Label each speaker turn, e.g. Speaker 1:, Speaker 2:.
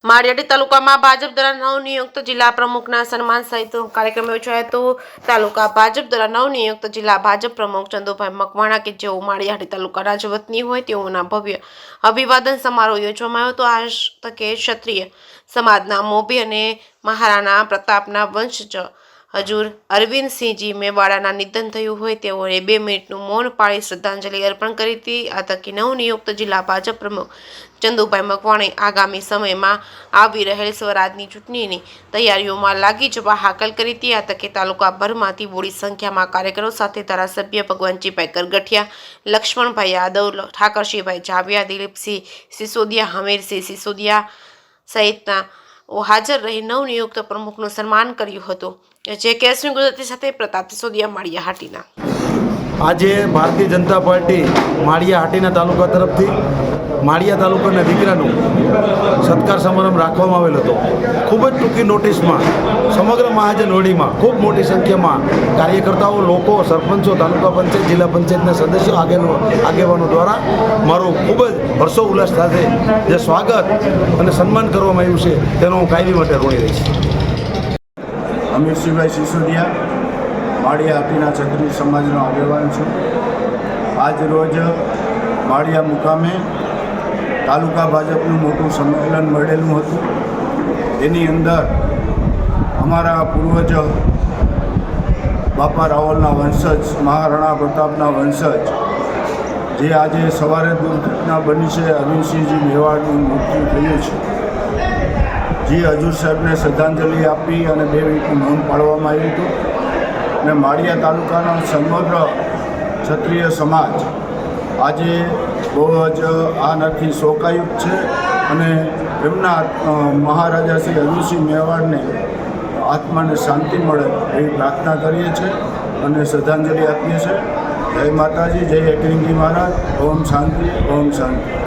Speaker 1: માળિયાડી તાલુકામાં ભાજપ દ્વારા નવનિયુક્ત જિલ્લા પ્રમુખના સન્માન સહિત કાર્યક્રમ યોજાયો હતો। તાલુકા ભાજપ દ્વારા નવનિયુક્ત જિલ્લા ભાજપ પ્રમુખ ચંદુભાઈ મકવાણા કે જેઓ માળિયાડી તાલુકાના જ વતની હોય તેઓના ભવ્ય અભિવાદન સમારોહ યોજવામાં આવ્યો હતો। આ તકે ક્ષત્રિય સમાજના મોભી અને મહારાણા પ્રતાપના વંશજ હજુર અરવિંદસિંહજી મેવાડાના નિધન થયું હોય તેઓએ 2 મિનિટનું મૌન પાળી શ્રદ્ધાંજલિ અર્પણ કરી હતી। આ તકે નવનિયુક્ત જિલ્લા ભાજપ પ્રમુખ ચંદુભાઈ મકવાણે આગામી સમયમાં આવી રહેલ સ્વરાજની ચૂંટણીની તૈયારીઓમાં લાગી જવા હાકલ કરી હતી। આ તકે તાલુકાભરમાંથી મોટી સંખ્યામાં કાર્યકરો સાથે ધારાસભ્ય ભગવાનજીભાઈ કરગઠિયા, લક્ષ્મણભાઈ યાદવ, ઠાકરસિંહભાઈ જાવિયા, દિલીપસિંહ સિસોદિયા, હમીરસિંહ સિસોદિયા સહિતના હાજર રહી નવનિયુક્ત પ્રમુખનું સન્માન કર્યું હતું। જે કેસની ગુજરાતી સાથે પ્રતાપ સિસોદિયા, માળિયાહાટીના।
Speaker 2: આજે ભારતીય જનતા પાર્ટી માળિયાહાટીના તાલુકા તરફથી માળિયા તાલુકાના દીકરાનું સત્કાર સમારંભ રાખવામાં આવેલ હતો। ખૂબ જ ટૂંકી નોટિસમાં સમગ્ર મહાજન વડીમાં ખૂબ મોટી સંખ્યામાં કાર્યકર્તાઓ, લોકો, સરપંચો, તાલુકા પંચાયત, જિલ્લા પંચાયતના સદસ્યો, આગેવાનો દ્વારા મારું ખૂબ જ હર્ષો ઉલ્લાસ સાથે જે સ્વાગત અને સન્માન કરવામાં આવ્યું છે તેનો હું કાયમી માટે ઋણી રહીશ।
Speaker 3: હમીરસિંહભાઈ સિસોદિયા, માળિયાહાટીના ક્ષત્રિય સમાજનો આગેવાન છું। આજ રોજ માળિયા મુકામે તાલુકા ભાજપનું મોટું સંમેલન મળેલું હતું। એની અંદર અમારા પૂર્વજ બાપા રાવલના વંશજ, મહારાણા પ્રતાપના વંશજ જે આજે સવારે દુર્ઘટના બની છે, અરવિંદસિંહજી મેવાડનું મૃત્યુ થયું છે, જે હજુર સાહેબને શ્રદ્ધાંજલિ આપી અને 2 મિનિટનું મૌન પાળવામાં આવ્યું હતું। અને માળિયા તાલુકાનો સમગ્ર ક્ષત્રિય સમાજ આજે બહુ જ આનાથી શોકાયુક્ત છે અને એમના મહારાજા શ્રી હજુરસિંહ મેવાડને આત્માને શાંતિ મળે એવી પ્રાર્થના કરીએ છીએ અને શ્રદ્ધાંજલિ આપીએ છીએ। જય માતાજી, જય એકલિંગજી મહારાજ, ઓમ શાંતિ, ઓમ શાંતિ।